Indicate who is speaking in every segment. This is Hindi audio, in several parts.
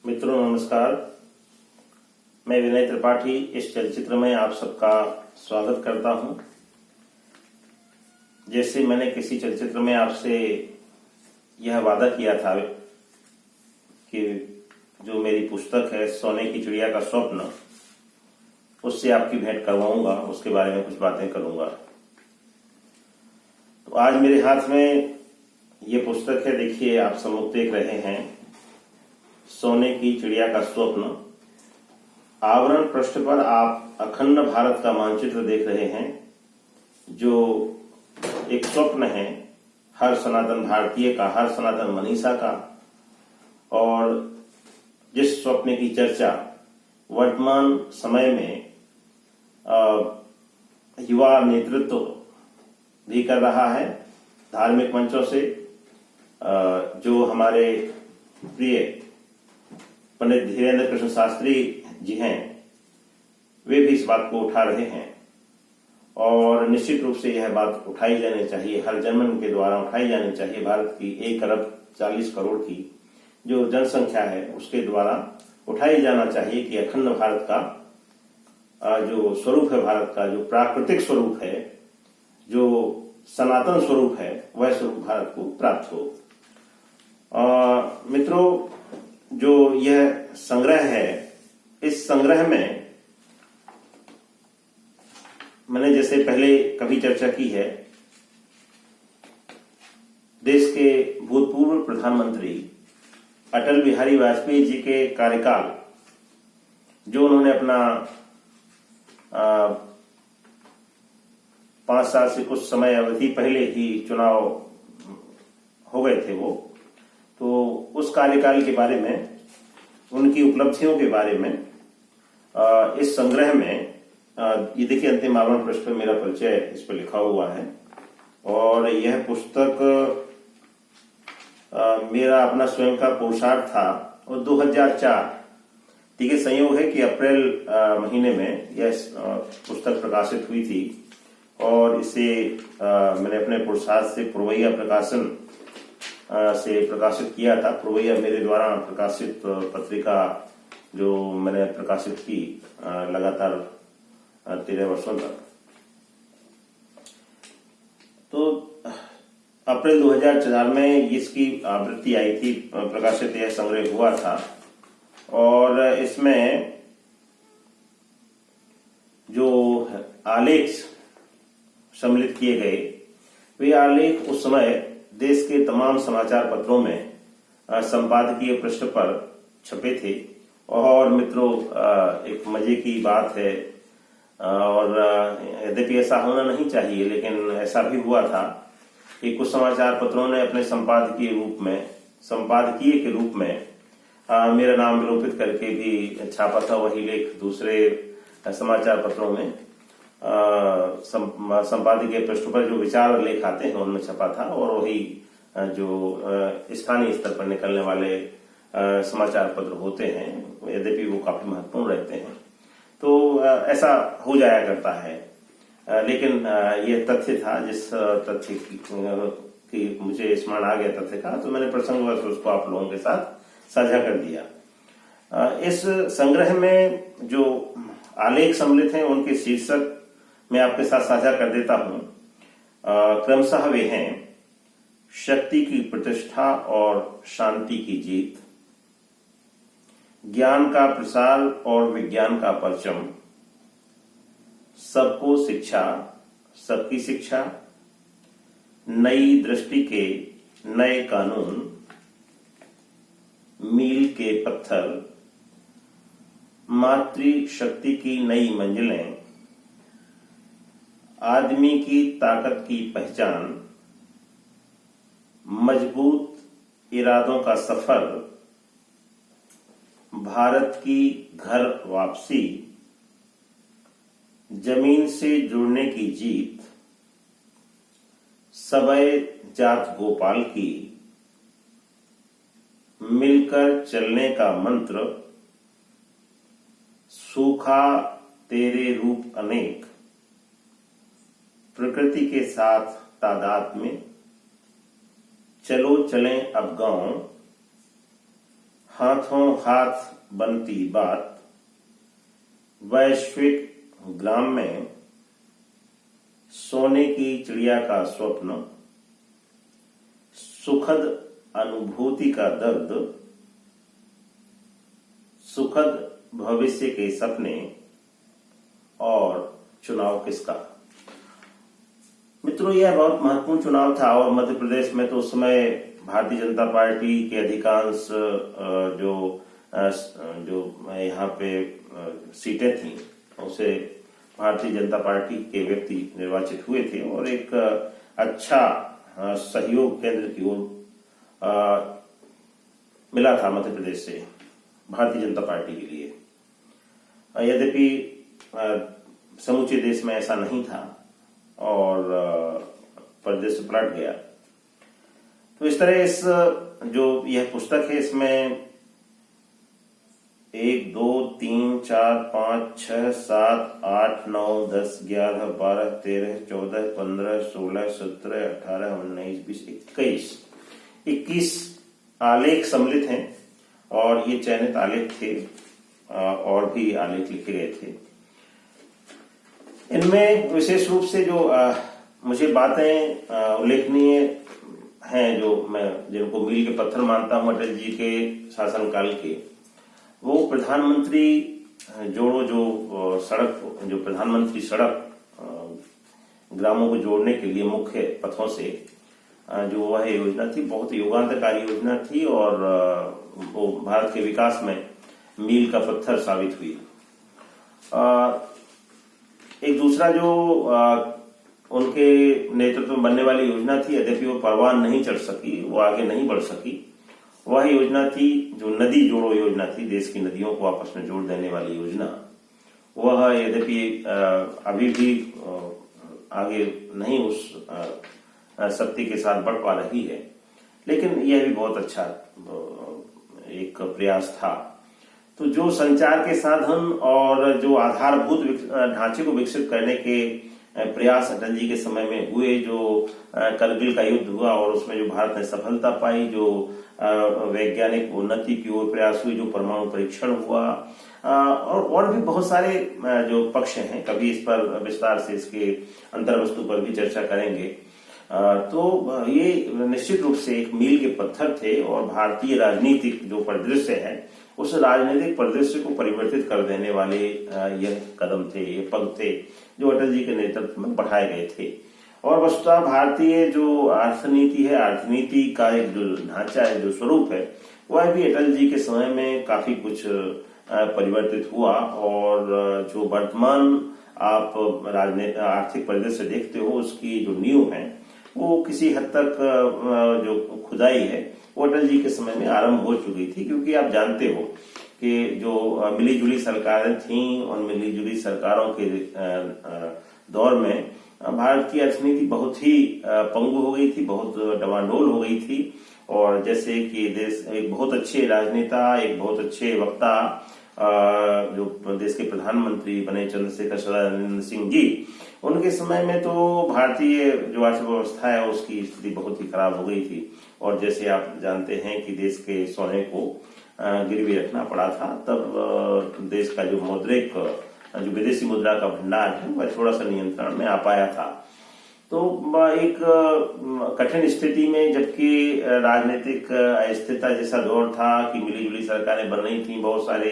Speaker 1: मित्रों नमस्कार। मैं विनय त्रिपाठी इस चलचित्र में आप सबका स्वागत करता हूं। जैसे मैंने किसी चलचित्र में आपसे यह वादा किया था कि जो मेरी पुस्तक है सोने की चिड़िया का स्वप्न, उससे आपकी भेंट करवाऊंगा, उसके बारे में कुछ बातें करूंगा। तो आज मेरे हाथ में ये पुस्तक है, देखिए आप सम्मुख देख रहे हैं, सोने की चिड़िया का स्वप्न। आवरण पृष्ठ पर आप अखंड भारत का मानचित्र देख रहे हैं, जो एक स्वप्न है हर सनातन भारतीय का, हर सनातन मनीषा का, और जिस स्वप्न की चर्चा वर्तमान समय में युवा नेतृत्व भी कर रहा है धार्मिक मंचों से। जो हमारे प्रिय पंडित धीरेन्द्र कृष्ण शास्त्री जी हैं, वे भी इस बात को उठा रहे हैं और निश्चित रूप से यह बात उठाई जानी चाहिए, हर जनमन के द्वारा उठाई जानी चाहिए। भारत की 1 अरब 40 करोड़ की जो जनसंख्या है उसके द्वारा उठाई जाना चाहिए कि अखंड भारत का जो स्वरूप है, भारत का जो प्राकृतिक स्वरूप है, जो सनातन स्वरूप है, वह स्वरूप भारत को प्राप्त हो। मित्रों, जो यह संग्रह है, इस संग्रह में मैंने जैसे पहले कभी चर्चा की है, देश के भूतपूर्व प्रधानमंत्री अटल बिहारी वाजपेयी जी के कार्यकाल, जो उन्होंने अपना 5 साल से कुछ समय अवधि पहले ही चुनाव हो गए थे, वो तो उस कार्यकाल के बारे में, उनकी उपलब्धियों के बारे में इस संग्रह में ये देखिए अंतिम आवरण पृष्ठ पर मेरा परिचय इस पर लिखा हुआ है। और यह पुस्तक मेरा अपना स्वयं का पुरुषार्थ था और 2004, ठीक है, संयोग है कि अप्रैल महीने में यह पुस्तक प्रकाशित हुई थी और इसे मैंने अपने पुरुषार्थ से पुरवैया प्रकाशन से प्रकाशित किया था। पुरवैया मेरे द्वारा प्रकाशित पत्रिका जो मैंने प्रकाशित की लगातार 13 वर्षों तक। तो अप्रैल 2004 में इसकी आवृत्ति आई थी, प्रकाशित यह संग्रह हुआ था और इसमें जो आलेख सम्मिलित किए गए, वे आलेख उस समय देश के तमाम समाचार पत्रों में संपादकीय पृष्ठ पर छपे थे। और मित्रों, एक मजे की बात है, और यद्यपि ऐसा होना नहीं चाहिए, लेकिन ऐसा भी हुआ था कि कुछ समाचार पत्रों ने अपने संपादकीय के रूप में मेरा नाम विलोपित करके भी छापा था। वही लेख दूसरे समाचार पत्रों में संपादकीय पृष्ठ पर जो विचार लेख आते हैं उनमें छपा था, और वही जो स्थानीय स्तर पर निकलने वाले समाचार पत्र होते हैं, यद्यपि वो काफी महत्वपूर्ण रहते हैं। तो ऐसा हो जाया करता है, लेकिन यह तथ्य था, जिस तथ्य की मुझे स्मरण आ गया तथ्य का, तो मैंने प्रसंगवश उसको आप लोगों के साथ साझा कर दिया। इस संग्रह में जो आलेख सम्मिलित हैं उनके शीर्षक मैं आपके साथ साझा कर देता हूं। क्रमशः वे हैं शक्ति की प्रतिष्ठा और शांति की जीत, ज्ञान का प्रसार और विज्ञान का परचम, सबको शिक्षा, सबकी शिक्षा, नई दृष्टि के नए कानून, मील के पत्थर, मातृशक्ति की नई मंजिलें, आदमी की ताकत की पहचान, मजबूत इरादों का सफर, भारत की घर वापसी, जमीन से जुड़ने की जीत, सबय जात गोपाल की, मिलकर चलने का मंत्र, सूखा तेरे रूप अनेक, प्रकृति के साथ तादाद में, चलो चलें अब गांव, हाथों हाथ बनती बात, वैश्विक ग्राम में सोने की चिड़िया का स्वप्न, सुखद अनुभूति का दर्द, सुखद भविष्य के सपने और चुनाव किसका। मित्रों, यह बहुत महत्वपूर्ण चुनाव था और मध्य प्रदेश में तो उस समय भारतीय जनता पार्टी के अधिकांश जो यहाँ पे सीटें थी उसे भारतीय जनता पार्टी के व्यक्ति निर्वाचित हुए थे और एक अच्छा सहयोग केंद्र की ओर मिला था मध्य प्रदेश से भारतीय जनता पार्टी के लिए। यद्यपि समूचे देश में ऐसा नहीं था और प्रदेश पलट गया। तो इस तरह इस जो यह पुस्तक है इसमें 1 2 3 4 5 6 7 8 9 10 11 12 13 14 15 16 17 18 19 20 21 आलेख सम्मिलित हैं और ये चयनित आलेख थे और भी आलेख लिखे गए थे। इनमें विशेष रूप से जो मुझे बातें उल्लेखनीय हैं, जो मैं जिनको मील के पत्थर मानता हूं अटल जी के शासनकाल के, वो प्रधानमंत्री जोड़ो जो सड़क, जो प्रधानमंत्री सड़क ग्रामों को जोड़ने के लिए मुख्य पथों से जो वह योजना थी, बहुत युगांतकारी योजना थी और वो भारत के विकास में मील का पत्थर साबित हुई। एक दूसरा जो उनके नेतृत्व में बनने वाली योजना थी, यद्यपि वो परवान नहीं चढ़ सकी, वो आगे नहीं बढ़ सकी, वह योजना थी जो नदी जोड़ो योजना थी, देश की नदियों को आपस में जोड़ देने वाली योजना। वह यद्यपि अभी भी आगे नहीं उस शक्ति के साथ बढ़ पा रही है, लेकिन यह भी बहुत अच्छा एक प्रयास था। तो जो संचार के साधन और जो आधारभूत ढांचे को विकसित करने के प्रयास अटल जी के समय में हुए, जो करगिल का युद्ध हुआ और उसमें जो भारत ने सफलता पाई, जो वैज्ञानिक उन्नति की ओर प्रयास हुई, जो परमाणु परीक्षण हुआ और भी बहुत सारे जो पक्ष हैं, कभी इस पर विस्तार से इसके अंतर्वस्तु पर भी चर्चा करेंगे। तो ये निश्चित रूप से एक मील के पत्थर थे और भारतीय राजनीतिक जो परिदृश्य है उस राजनीतिक परिदृश्य को परिवर्तित कर देने वाले यह कदम थे, ये पग थे जो अटल जी के नेतृत्व में बढ़ाए गए थे। और वस्तुतः भारतीय जो अर्थनीति है, अर्थनीति का एक जो ढांचा है, जो स्वरूप है, वह भी अटल जी के समय में काफी कुछ परिवर्तित हुआ और जो वर्तमान आप आर्थिक परिदृश्य देखते हो उसकी जो नींव है वो किसी हद तक जो खुदाई है वो अटल जी के समय में आरंभ हो चुकी थी, क्योंकि आप जानते हो कि जो मिली जुली सरकारें थीं, उन मिली जुली सरकारों के दौर में भारत की अर्थनीति बहुत ही पंगु हो गई थी, बहुत डवाडोल हो गई थी। और जैसे कि देश एक बहुत अच्छे राजनेता, एक बहुत अच्छे वक्ता जो देश के प्रधानमंत्री बने चंद्रशेखर सदानंद सिंह जी, उनके समय में तो भारतीय जो अर्थव्यवस्था है उसकी स्थिति बहुत ही खराब हो गई थी। और जैसे आप जानते हैं कि देश के सोने को गिरवी रखना पड़ा था, तब देश का जो मौद्रिक जो विदेशी मुद्रा का भंडार है वह थोड़ा सा नियंत्रण में आ पाया था। तो एक कठिन स्थिति में, जबकि राजनीतिक अस्थिरता जैसा दौर था कि मिली जुली सरकारें बन रही थी, बहुत सारे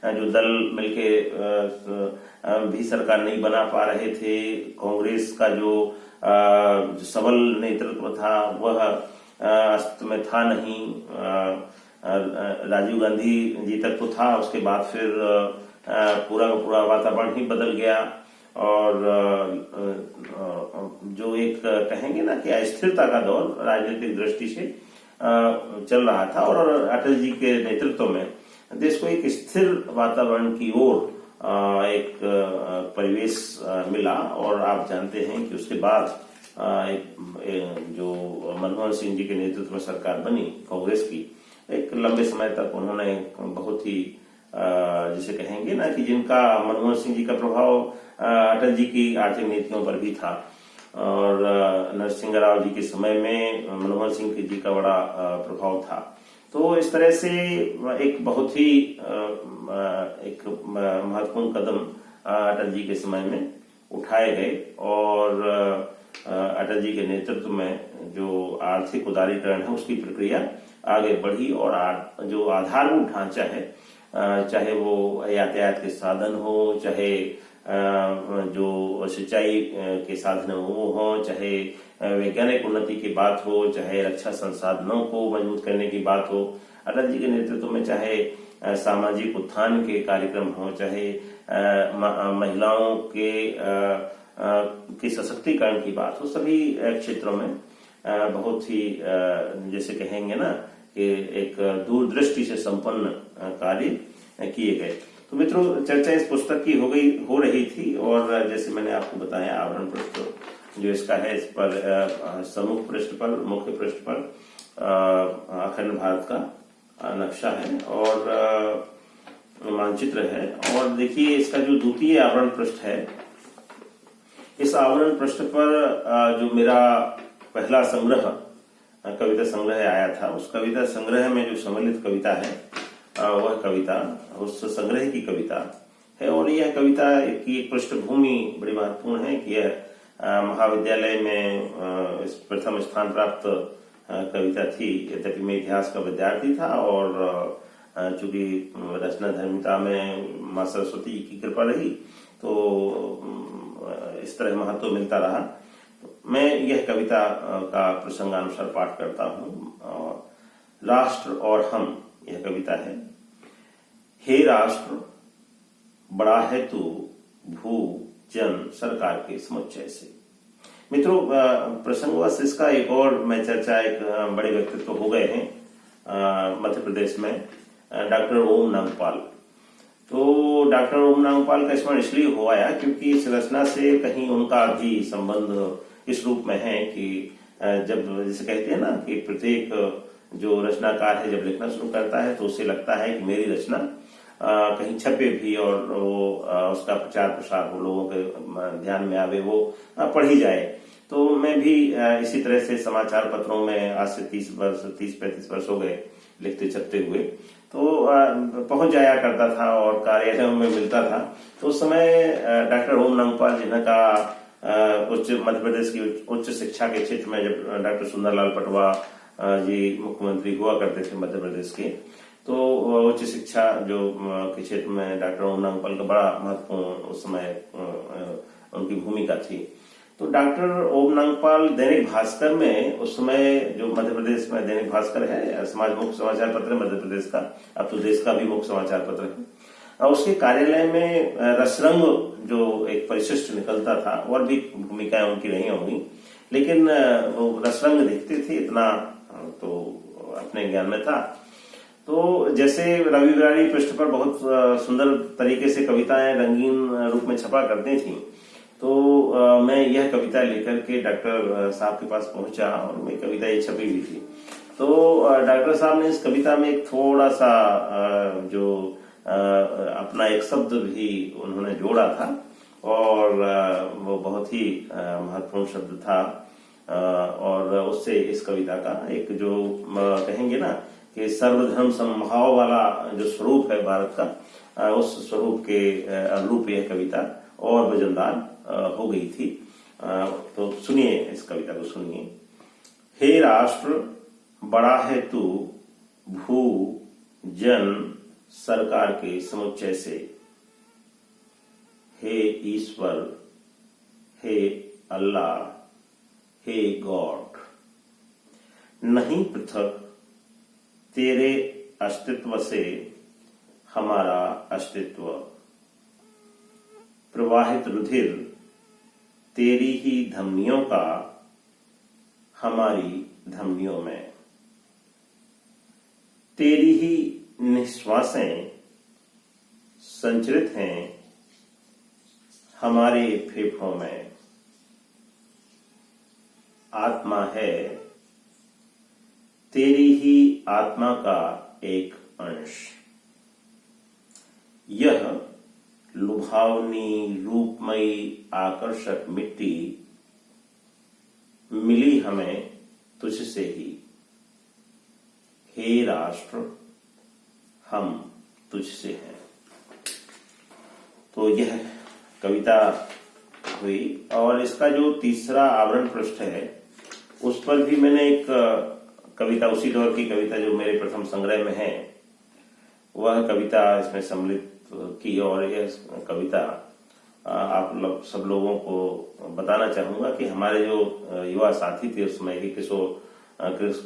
Speaker 1: जो दल मिलके भी सरकार नहीं बना पा रहे थे, कांग्रेस का जो सबल नेतृत्व था वह अस्तित्व में था नहीं, राजीव गांधी जी तक तो था, उसके बाद फिर पूरा का पूरा वातावरण ही बदल गया और जो एक कहेंगे ना कि अस्थिरता का दौर राजनीतिक दृष्टि से चल रहा था और अटल जी के नेतृत्व में देश को एक स्थिर वातावरण की ओर एक परिवेश मिला। और आप जानते हैं कि उसके बाद जो मनमोहन सिंह जी के नेतृत्व में सरकार बनी कांग्रेस की, एक लंबे समय तक उन्होंने बहुत ही जिसे कहेंगे ना कि जिनका मनमोहन सिंह जी का प्रभाव अटल जी की आर्थिक नीतियों पर भी था और नरसिंह राव जी के समय में मनमोहन सिंह जी का बड़ा प्रभाव था। तो इस तरह से एक बहुत ही एक महत्वपूर्ण कदम अटल जी के समय में उठाए गए और अटल जी के नेतृत्व में जो आर्थिक उदारीकरण है उसकी प्रक्रिया आगे बढ़ी और जो आधारभूत ढांचा है, चाहे वो यातायात के साधन हो, चाहे जो सिंचाई के साधन वो हो, चाहे वैज्ञानिक उन्नति की बात हो, चाहे रक्षा संसाधनों को मजबूत करने की बात हो, अटल जी के नेतृत्व में चाहे सामाजिक उत्थान के कार्यक्रम हो, चाहे महिलाओं के सशक्तिकरण की बात हो, सभी क्षेत्रों में बहुत ही जैसे कहेंगे ना कि एक दूरदृष्टि से संपन्न कार्य किए गए। तो मित्रों, चर्चा इस पुस्तक की हो रही थी और जैसे मैंने आपको बताया आवरण पृष्ठ जो इसका है, इस पर सम्मुख पृष्ठ पर, मुख्य पृष्ठ पर अखंड भारत का नक्शा है और मानचित्र है। और देखिए इसका जो द्वितीय आवरण पृष्ठ है, इस आवरण पृष्ठ पर जो मेरा पहला संग्रह कविता संग्रह आया था, उस कविता संग्रह में जो सम्मिलित कविता है वह कविता उस संग्रह की कविता है। और यह कविता की एक पृष्ठभूमि बड़ी महत्वपूर्ण है कि यह महाविद्यालय में इस प्रथम स्थान प्राप्त कविता थी। यद्यपि मैं इतिहास का विद्यार्थी था और चूंकि रचना धर्मिता में माँ सरस्वती की कृपा रही तो इस तरह महत्व मिलता रहा। मैं यह कविता का प्रसंगानुसार पाठ करता हूँ। राष्ट्र और हम, यह कविता है। हे राष्ट्र, बड़ा है तू भू जन सरकार के समुच्चय से। मित्रों, प्रसंगवश इसका एक और मैं चर्चा, एक बड़े व्यक्तित्व हो गए हैं मध्य प्रदेश में, डॉक्टर ओम नागपाल। तो डॉक्टर ओम नागपाल का स्मरण इसलिए हो आया क्योंकि इस रचना से कहीं उनका भी संबंध इस रूप में है कि जब जैसे कहते हैं ना कि प्रत्येक जो रचनाकार है जब लिखना शुरू करता है तो उसे लगता है कि मेरी रचना कहीं छपे भी और वो उसका प्रचार प्रसार हो, लोगों के ध्यान में आवे, वो पढ़ी जाए। तो मैं भी इसी तरह से समाचार पत्रों में आज से 30-35 वर्ष हो गए लिखते छपते हुए, तो पहुंच जाया करता था और कार्यालयों में मिलता था। तो उस समय डॉक्टर ओम नागपाल जिनका मध्य प्रदेश की उच्च शिक्षा के क्षेत्र में जब डॉक्टर सुंदरलाल पटवा जी मुख्यमंत्री हुआ करते थे मध्य प्रदेश के, तो उच्च शिक्षा जो के क्षेत्र में डॉक्टर ओम नागपाल का बड़ा महत्वपूर्ण उस समय उनकी भूमिका थी। तो डॉक्टर ओम नागपाल दैनिक भास्कर में उस समय, जो मध्य प्रदेश में दैनिक भास्कर है मुख्य समाचार पत्र मध्य प्रदेश का, अब तो देश का भी मुख्य समाचार पत्र है, उसके कार्यालय में रसरंग जो एक परिशिष्ट निकलता था, और भी भूमिकाएं उनकी रही होंगी, लेकिन वो रसरंग लिखते थे, इतना तो अपने ज्ञान में था। तो जैसे रविवारी पृष्ठ पर बहुत सुंदर तरीके से कविताएं रंगीन रूप में छपा करती थी, तो मैं यह कविता लेकर के डॉक्टर साहब के पास पहुंचा और मेरी कविता ये छपी हुई थी। तो डॉक्टर साहब ने इस कविता में एक थोड़ा सा जो अपना एक शब्द भी उन्होंने जोड़ा था और वो बहुत ही महत्वपूर्ण शब्द था, और उससे इस कविता का एक जो कहेंगे ना कि सर्वधर्म समभाव वाला जो स्वरूप है भारत का, उस स्वरूप के अनुरूप यह कविता और वजनदार हो गई थी। तो सुनिए, इस कविता को सुनिए। हे राष्ट्र, बड़ा है तू भू जन सरकार के समुच्चय से। हे ईश्वर, हे अल्लाह, हे गॉड, नहीं पृथक तेरे अस्तित्व से हमारा अस्तित्व। प्रवाहित रुधिर तेरी ही धमनियों का हमारी धमनियों में। तेरी ही निश्वासें संचरित हैं हमारे फेफड़ों में। आत्मा है तेरी ही आत्मा का एक अंश। यह लुभावनी रूपमयी आकर्षक मिट्टी मिली हमें तुझसे ही। हे राष्ट्र हम तुझसे हैं। तो यह कविता हुई। और इसका जो तीसरा आवरण पृष्ठ है उस पर भी मैंने एक कविता, उसी दौर की कविता जो मेरे प्रथम संग्रह में है, वह कविता इसमें सम्मिलित की। और यह कविता आप लोग सब लोगों को बताना चाहूंगा कि हमारे जो युवा साथी थे उस समय के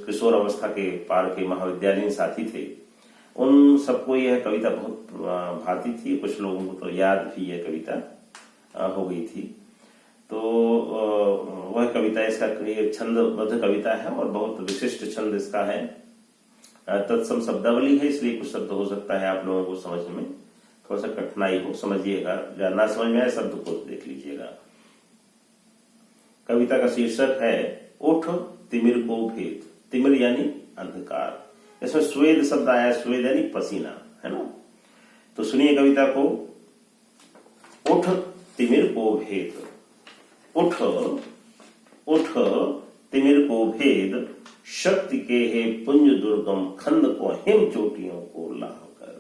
Speaker 1: किशोर अवस्था के पार के महाविद्यालयीन साथी थे, उन सबको यह कविता बहुत भाती थी। कुछ लोगों को तो याद भी यह कविता हो गई थी। तो वह कविता, इसका ये छंदबद्ध कविता है और बहुत विशिष्ट छंद इसका है। तत्सम शब्दावली है, इसलिए कुछ शब्द हो सकता है आप लोगों को समझने में थोड़ा सा कठिनाई हो, समझिएगा। या ना समझ में आए शब्द को देख लीजिएगा। कविता का शीर्षक है उठ तिमिर को भेद। तिमिर यानी अंधकार। इसमें स्वेद शब्द आया, स्वेद यानी पसीना, है ना। तो सुनिए कविता को। उठ तिमिर को भेद, उठ उठ तिमिर को भेद, शक्ति के हे पुंज दुर्गम, खंड को हिम चोटियों को लाह कर।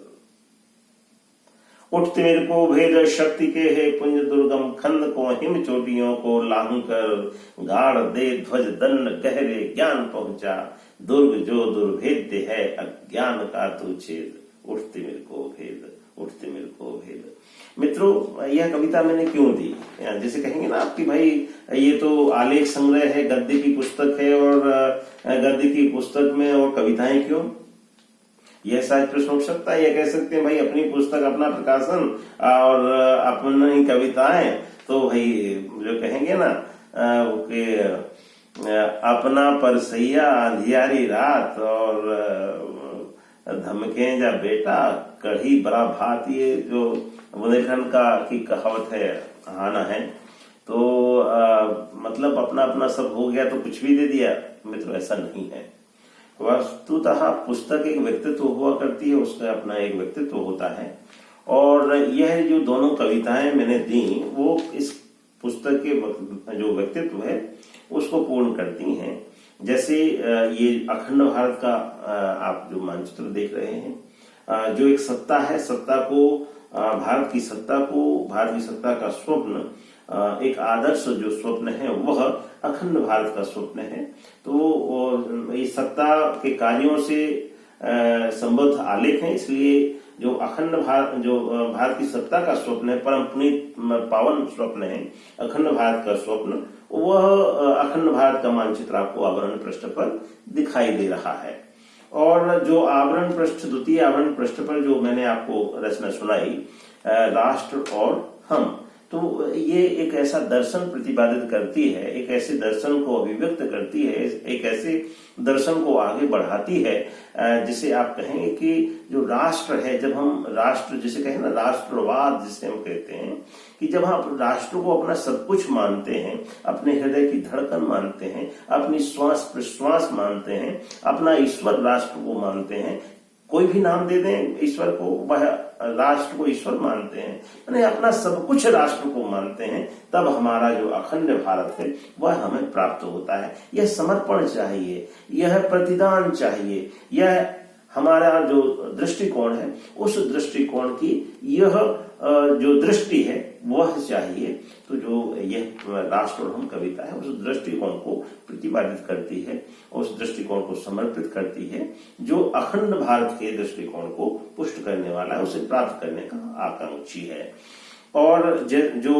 Speaker 1: उठ तिमिर को भेद, शक्ति के हे पुंज दुर्गम, खंड को हिम चोटियों को लाह कर। गाड़ दे ध्वज दंड गहरे ज्ञान पहुंचा, दुर्ग जो दुर्भेद्य है अज्ञान का तू छेद। उठ तिमिर को भेद, उठ तिमिर को भेद। मित्रों, यह कविता मैंने क्यों दी? जैसे कहेंगे ना आपकी भाई ये तो आलेख संग्रह है, गद्य की पुस्तक है, और गद्य की पुस्तक में और कविताएं क्यों? यह शायद प्रश्न उठ सकता है। यह कह सकते हैं भाई अपनी पुस्तक, अपना प्रकाशन और अपनी कविताएं, तो भाई जो कहेंगे ना कि अपना परसैया अंधियारी रात और धमके जा बेटा कढ़ी बड़ा भात, ये जो बुंदेलखंड की कहावत है, कहाना है। तो मतलब अपना अपना सब हो गया तो कुछ भी दे दिया। मित्रों, ऐसा नहीं है। वस्तुतः पुस्तक एक व्यक्तित्व हुआ करती है, उसका अपना एक व्यक्तित्व होता है। और यह जो दोनों कविताएं मैंने दी वो इस पुस्तक के जो व्यक्तित्व है उसको पूर्ण करती हैं। जैसे ये अखंड भारत का आप जो मानचित्र देख रहे हैं, जो एक सत्ता है, सत्ता को, भारत की सत्ता को, भारत की सत्ता का स्वप्न, एक आदर्श जो स्वप्न है वह अखंड भारत का स्वप्न है। तो इस सत्ता के कार्यों से संबद्ध आलेख है, इसलिए जो अखंड भारत, जो भारत की सत्ता का स्वप्न है, परम पुनीत पावन स्वप्न है, अखंड भारत का स्वप्न, वह अखंड भारत का मानचित्र आपको आवरण पृष्ठ पर दिखाई दे रहा है। और जो आवरण पृष्ठ, द्वितीय आवरण पृष्ठ पर जो मैंने आपको रचना सुनाई, राष्ट्र और हम, तो ये एक ऐसा दर्शन प्रतिपादित करती है, एक ऐसे दर्शन को अभिव्यक्त करती है, एक ऐसे दर्शन को आगे बढ़ाती है जिसे आप कहेंगे कि जो राष्ट्र है, जब हम राष्ट्र जिसे कहें ना, राष्ट्रवाद जिसे हम कहते हैं, कि जब हम राष्ट्र को अपना सब कुछ मानते हैं, अपने हृदय की धड़कन मानते हैं, अपनी श्वास प्रश्वास मानते हैं, अपना ईश्वर राष्ट्र को मानते हैं, कोई भी नाम दे दें ईश्वर को, वह राष्ट्र को ईश्वर मानते हैं, यानी अपना सब कुछ राष्ट्र को मानते हैं, तब हमारा जो अखंड भारत है वह हमें प्राप्त होता है। यह समर्पण चाहिए, यह प्रतिदान चाहिए, यह हमारा जो दृष्टिकोण है उस दृष्टिकोण की यह जो दृष्टि है वह चाहिए। तो जो यह राष्ट्र और हम कविता है उस दृष्टिकोण को प्रतिपादित करती है, उस दृष्टिकोण को समर्पित करती है, जो अखंड भारत के दृष्टिकोण को पुष्ट करने वाला है, उसे प्राप्त करने का आकांक्षी है। और जो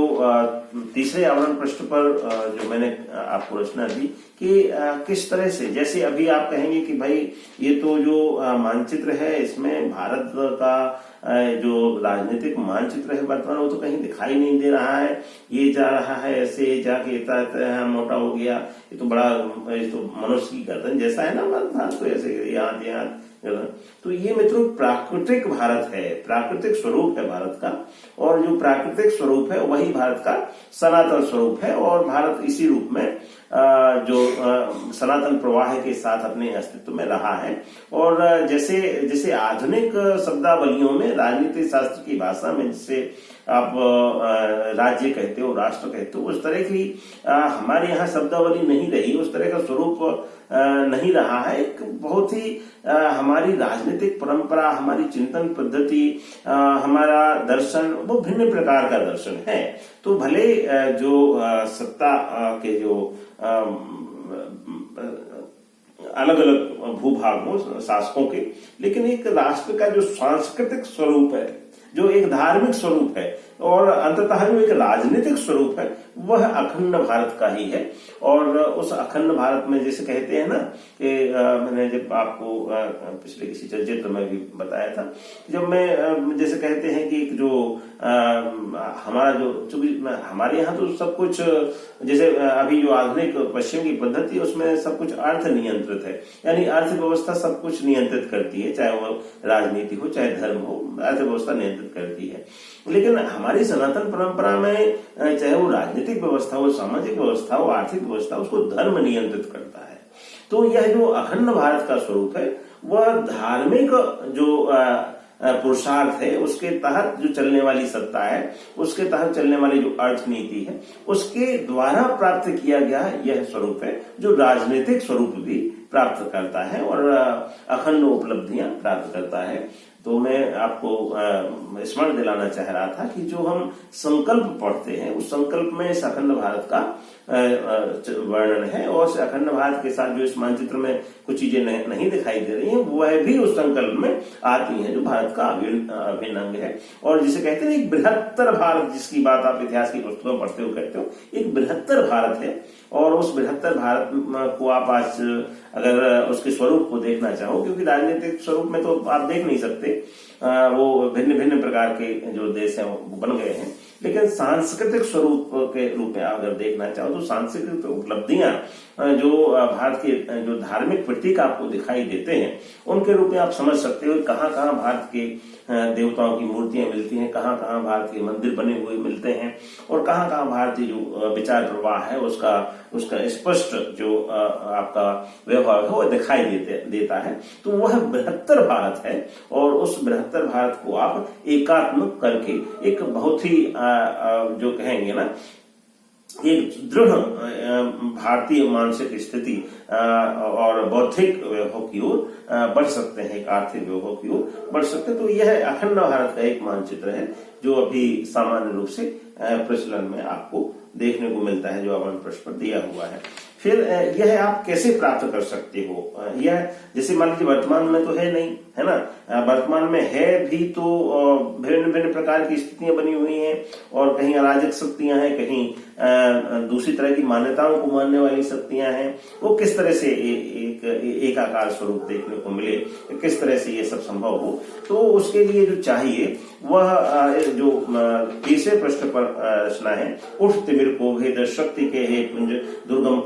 Speaker 1: तीसरे आवरण पृष्ठ पर जो मैंने आपको रचना दी कि किस तरह से, जैसे अभी आप कहेंगे कि भाई ये तो जो मानचित्र है इसमें भारत का जो राजनीतिक मानचित्र है वर्तमान, वो तो कहीं दिखाई नहीं दे रहा है। ये जा रहा है ऐसे, जाके इतना मोटा हो गया, ये तो बड़ा, ये तो मनुष्य की गर्दन जैसा है ना भारत, तो ऐसे यहाँ तो ये मित्रों प्राकृतिक भारत है, प्राकृतिक स्वरूप है भारत का। और जो प्राकृतिक स्वरूप है वही भारत का सनातन स्वरूप है। और भारत इसी रूप में जो सनातन प्रवाह के साथ अपने अस्तित्व में रहा है। और जैसे आधुनिक शब्दावलियों में, राजनीति शास्त्र की भाषा में जिसे आप राज्य कहते हो, राष्ट्र कहते हो, उस तरह की हमारे यहाँ शब्दावली नहीं रही, उस तरह का स्वरूप नहीं रहा है। एक बहुत ही हमारी राजनीतिक परंपरा, हमारी चिंतन पद्धति, हमारा दर्शन वो भिन्न प्रकार का दर्शन है। तो भले जो सत्ता के जो अलग अलग भूभाग हो शासकों के, लेकिन एक राष्ट्र का जो सांस्कृतिक स्वरूप है, जो एक धार्मिक स्वरूप है और अंततः जो एक राजनीतिक स्वरूप है, वह अखंड भारत का ही है। और उस अखंड भारत में जैसे कहते हैं ना कि मैंने जब आपको पिछले किसी चलचित्र में भी बताया था, जब मैं जैसे कहते हैं कि जो हमारा जो चूंकि हमारे यहाँ तो सब कुछ जैसे अभी जो आधुनिक पश्चिम की पद्धति है उसमें सब कुछ अर्थ नियंत्रित है, यानी अर्थव्यवस्था सब कुछ नियंत्रित करती है, चाहे वो राजनीति हो चाहे धर्म हो, अर्थव्यवस्था नियंत्रित करती है। लेकिन हमारी सनातन परंपरा में चाहे वो राजनीतिक व्यवस्था हो, सामाजिक व्यवस्था हो, आर्थिक व्यवस्था, उसको धर्म नियंत्रित करता है। तो यह जो अखंड भारत का स्वरूप है वह धार्मिक जो पुरुषार्थ है उसके तहत जो चलने वाली सत्ता है, उसके तहत चलने वाली जो अर्थनीति है, उसके द्वारा प्राप्त किया गया यह स्वरूप है जो राजनीतिक स्वरूप भी प्राप्त करता है और अखंड उपलब्धियां प्राप्त करता है। तो मैं आपको स्मरण दिलाना चाह रहा था कि जो हम संकल्प पढ़ते हैं उस संकल्प में इस अखंड भारत का वर्णन है, और इस अखंड भारत के साथ जो इस मानचित्र में कुछ चीजें नहीं दिखाई दे रही हैं वह भी उस संकल्प में आती हैं जो भारत का अभिन्न अंग है। और जिसे कहते हैं एक बृहत्तर भारत, जिसकी बात आप इतिहास की पुस्तकों में पढ़ते हो कहते हो, एक बृहत्तर भारत है। और उस बृहत्तर भारत को आप आज अगर उसके स्वरूप को देखना चाहो, क्योंकि राजनीतिक स्वरूप में तो आप देख नहीं सकते, वो भिन्न भिन्न प्रकार के जो देश हैं वो बन गए हैं, लेकिन सांस्कृतिक स्वरूप के रूप में अगर देखना चाहो तो सांस्कृतिक उपलब्धियां जो भारत के जो धार्मिक प्रतीक आपको दिखाई देते हैं उनके रूप में आप समझ सकते हो कहाँ कहाँ भारत के देवताओं की मूर्तियां मिलती हैं, कहाँ कहाँ भारत के मंदिर बने हुए मिलते हैं, और कहाँ कहाँ भारतीय जो विचार प्रवाह है उसका स्पष्ट जो आपका व्यवहार है वो दिखाई देता है। तो वह बृहत्तर भारत है, और उस बृहत्तर भारत को आप एकात्म करके एक बहुत ही जो कहेंगे ना एक दृढ़ भारतीय मानसिक स्थिति और बौद्धिक वैभव की ओर बढ़ सकते हैं, एक आर्थिक वैभव की ओर बढ़ सकते हैं। तो यह अखंड भारत का एक मानचित्र है जो अभी सामान्य रूप से प्रचलन में आपको देखने को मिलता है, जो अवन पृष्ठ पर दिया हुआ है। फिर यह आप कैसे प्राप्त कर सकते हो, यह जैसे मान लीजिए वर्तमान में तो है नहीं, है ना, वर्तमान में है भी तो भिन्न भिन्न प्रकार की स्थितियां बनी हुई हैं, और कहीं अराजक शक्तियां हैं, कहीं दूसरी तरह की मान्यताओं को मानने वाली शक्तियां हैं। वो किस तरह से एक आकार स्वरूप देखने को मिले, किस तरह से ये सब संभव हो, तो उसके लिए जो चाहिए वह जो तीसरे पृष्ठ पर रचना है, उठ तिमिर को भेद शक्ति के हे पुंज दुर्गम